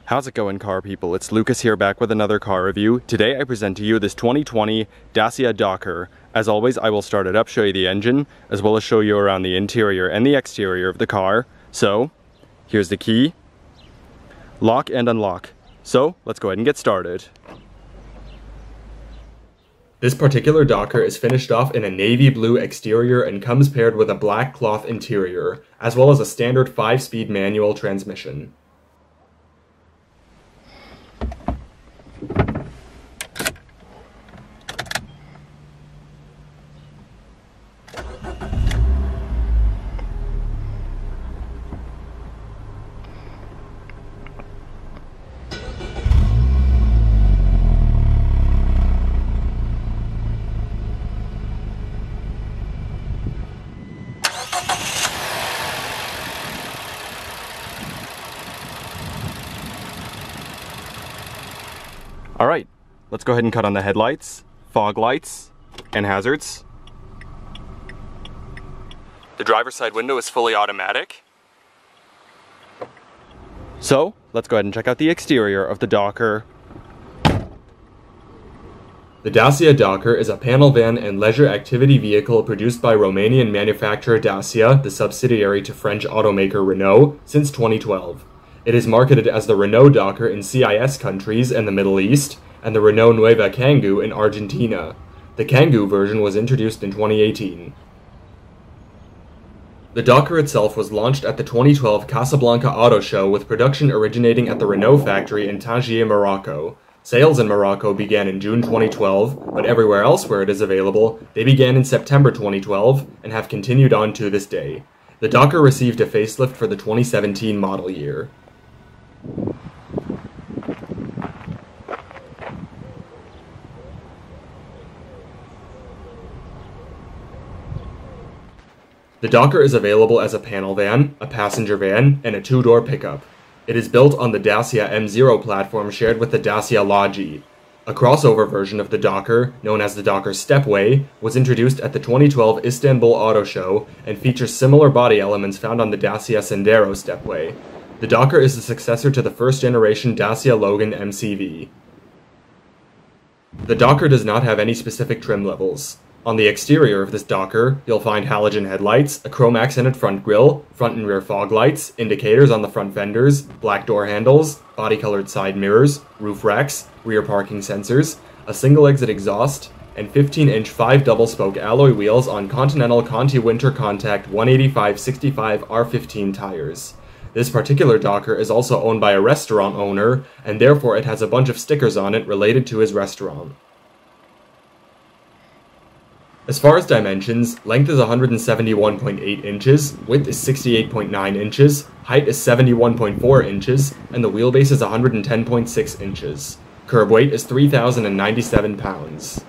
How's it going, car people? It's Lucas here, back with another car review. Today I present to you this 2020 Dacia Dokker. As always, I will start it up, show you the engine, as well as show you around the interior and the exterior of the car. So, here's the key. Lock and unlock. So, let's go ahead and get started. This particular Dokker is finished off in a navy blue exterior and comes paired with a black cloth interior, as well as a standard 5-speed manual transmission. Alright, let's go ahead and cut on the headlights, fog lights, and hazards. The driver's side window is fully automatic. So, let's go ahead and check out the exterior of the Dokker. The Dacia Dokker is a panel van and leisure activity vehicle produced by Romanian manufacturer Dacia, the subsidiary to French automaker Renault, since 2012. It is marketed as the Renault Dokker in CIS countries and the Middle East, and the Renault Nueva Kangoo in Argentina. The Kangoo version was introduced in 2018. The Dokker itself was launched at the 2012 Casablanca Auto Show, with production originating at the Renault factory in Tangier, Morocco. Sales in Morocco began in June 2012, but everywhere else where it is available, they began in September 2012 and have continued on to this day. The Dokker received a facelift for the 2017 model year. The Dokker is available as a panel van, a passenger van, and a two-door pickup. It is built on the Dacia M0 platform shared with the Dacia Logi. A crossover version of the Dokker, known as the Dokker Stepway, was introduced at the 2012 Istanbul Auto Show and features similar body elements found on the Dacia Sandero Stepway. The Dokker is the successor to the first-generation Dacia Logan MCV. The Dokker does not have any specific trim levels. On the exterior of this Dokker, you'll find halogen headlights, a chrome-accented front grille, front and rear fog lights, indicators on the front fenders, black door handles, body-colored side mirrors, roof racks, rear parking sensors, a single-exit exhaust, and 15-inch 5 double-spoke alloy wheels on Continental Conti Winter Contact 185/65 R15 tires. This particular Dokker is also owned by a restaurant owner, and therefore it has a bunch of stickers on it related to his restaurant. As far as dimensions, length is 171.8 inches, width is 68.9 inches, height is 71.4 inches, and the wheelbase is 110.6 inches. Curb weight is 3,097 pounds.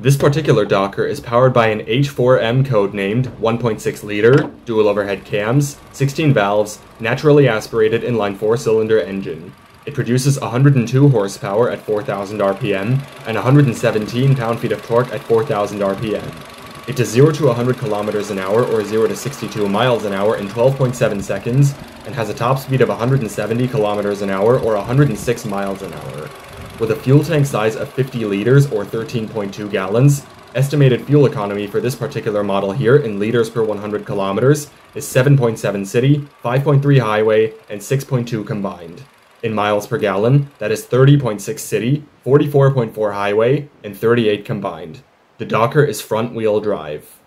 This particular Dokker is powered by an H4M code-named 1.6 liter, dual overhead cams, 16 valves, naturally aspirated inline 4-cylinder engine. It produces 102 horsepower at 4,000 RPM and 117 pound-feet of torque at 4,000 RPM. It does 0 to 100 kilometers an hour or 0 to 62 miles an hour in 12.7 seconds and has a top speed of 170 kilometers an hour or 106 miles an hour. With a fuel tank size of 50 liters or 13.2 gallons, estimated fuel economy for this particular model here in liters per 100 kilometers is 7.7 city, 5.3 highway, and 6.2 combined. In miles per gallon, that is 30.6 city, 44.4 highway, and 38 combined. The Dokker is front-wheel drive.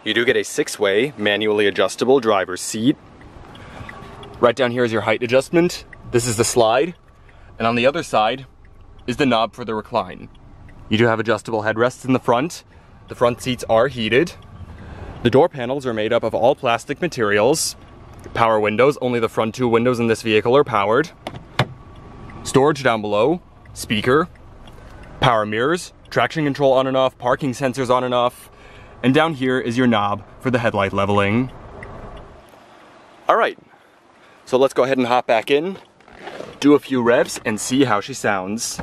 You do get a 6-way, manually adjustable driver's seat. Right down here is your height adjustment. This is the slide. And on the other side is the knob for the recline. You do have adjustable headrests in the front. The front seats are heated. The door panels are made up of all plastic materials. Power windows, only the front 2 windows in this vehicle are powered. Storage down below, speaker, power mirrors, traction control on and off, parking sensors on and off, And down here is your knob for the headlight leveling. Alright, so let's go ahead and hop back in, do a few revs, and see how she sounds.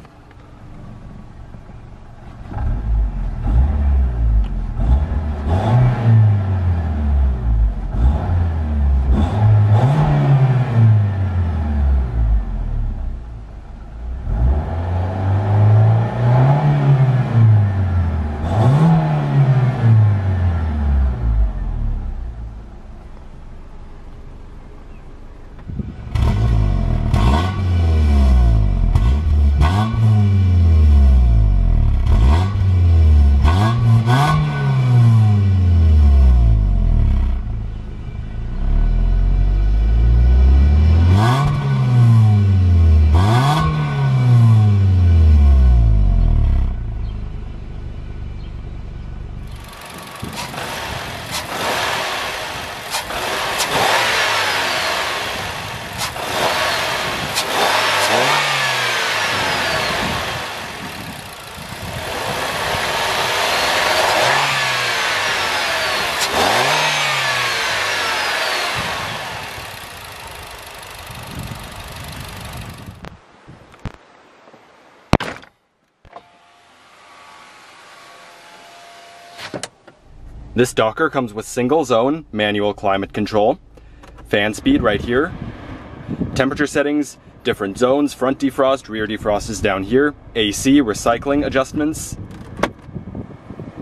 This Dokker comes with single zone manual climate control, fan speed right here, temperature settings, different zones, front defrost, rear defrost is down here, AC, recycling adjustments.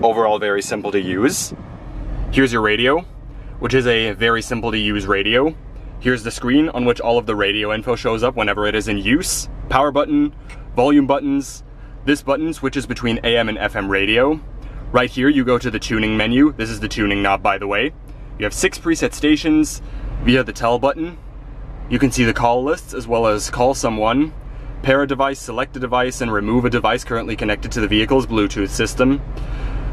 Overall very simple to use. Here's your radio, which is a very simple to use radio. Here's the screen on which all of the radio info shows up whenever it is in use. Power button, volume buttons. This button switches between AM and FM radio. Right here you go to the tuning menu. This is the tuning knob, by the way. You have 6 preset stations via the tell button. You can see the call lists as well as call someone, pair a device, select a device, and remove a device currently connected to the vehicle's Bluetooth system.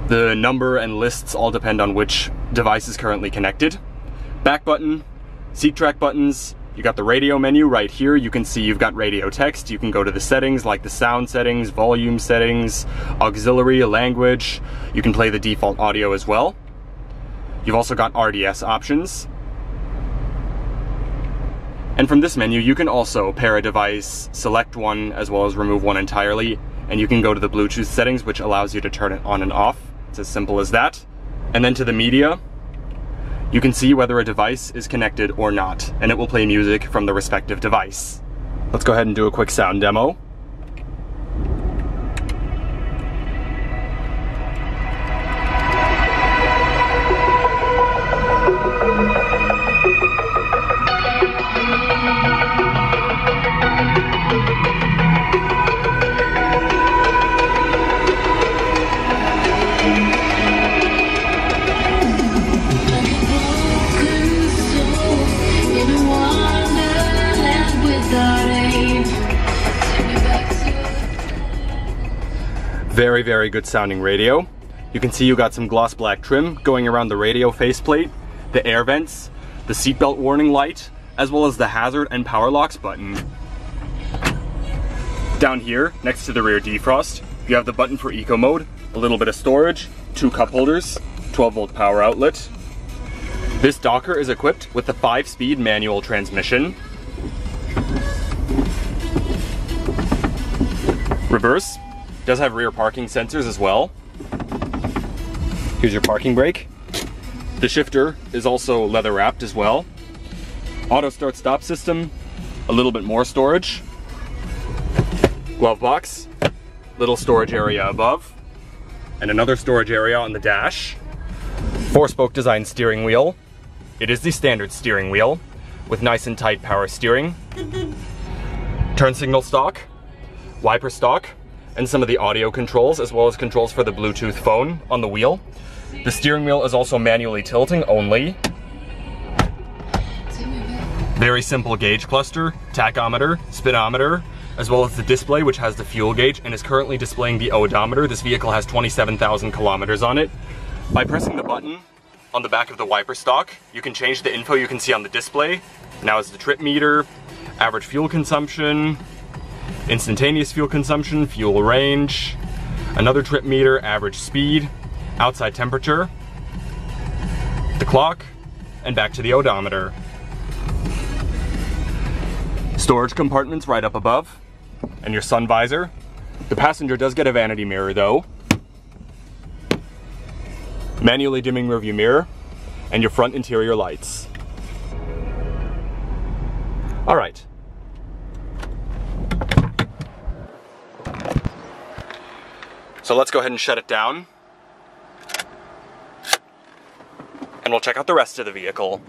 The number and lists all depend on which device is currently connected. Back button, seat track buttons. You got the radio menu right here. You can see you've got radio text. You can go to the settings like the sound settings, volume settings, auxiliary, language. You can play the default audio as well. You've also got RDS options. And from this menu, you can also pair a device, select one, as well as remove one entirely. And you can go to the Bluetooth settings, which allows you to turn it on and off. It's as simple as that. And then to the media. You can see whether a device is connected or not, and it will play music from the respective device. Let's go ahead and do a quick sound demo. Very, very good sounding radio. You can see you got some gloss black trim going around the radio faceplate, the air vents, the seatbelt warning light, as well as the hazard and power locks button. Down here, next to the rear defrost, you have the button for eco mode, a little bit of storage, 2 cup holders, 12-volt power outlet. This Dokker is equipped with the 5-speed manual transmission. Reverse. Does have rear parking sensors as well. Here's your parking brake. The shifter is also leather wrapped as well. Auto start stop system, a little bit more storage. Glove box, little storage area above, and another storage area on the dash. 4-spoke design steering wheel. It is the standard steering wheel with nice and tight power steering. Turn signal stalk, wiper stalk, and some of the audio controls, as well as controls for the Bluetooth phone on the wheel. The steering wheel is also manually tilting only. Very simple gauge cluster, tachometer, speedometer, as well as the display, which has the fuel gauge and is currently displaying the odometer. This vehicle has 27,000 kilometers on it. By pressing the button on the back of the wiper stalk, you can change the info you can see on the display. Now is the trip meter, average fuel consumption, instantaneous fuel consumption, fuel range, another trip meter, average speed, outside temperature, the clock, and back to the odometer. Storage compartments right up above, and your sun visor. The passenger does get a vanity mirror though. Manually dimming rearview mirror, and your front interior lights. All right. So let's go ahead and shut it down. And we'll check out the rest of the vehicle.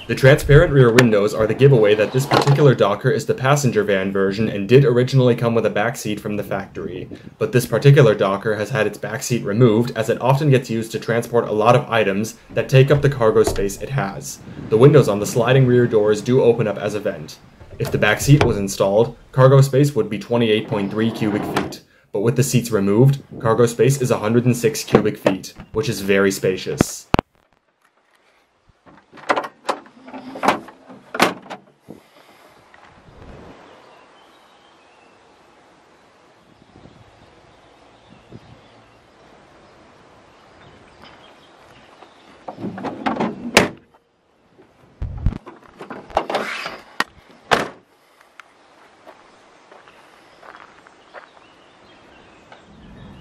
The transparent rear windows are the giveaway that this particular Dokker is the passenger van version and did originally come with a back seat from the factory. But this particular Dokker has had its back seat removed as it often gets used to transport a lot of items that take up the cargo space it has. The windows on the sliding rear doors do open up as a vent. If the back seat was installed, cargo space would be 28.3 cubic feet. But with the seats removed, cargo space is 106 cubic feet, which is very spacious.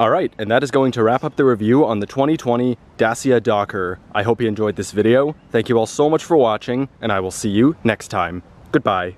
Alright, and that is going to wrap up the review on the 2020 Dacia Dokker. I hope you enjoyed this video. Thank you all so much for watching, and I will see you next time. Goodbye.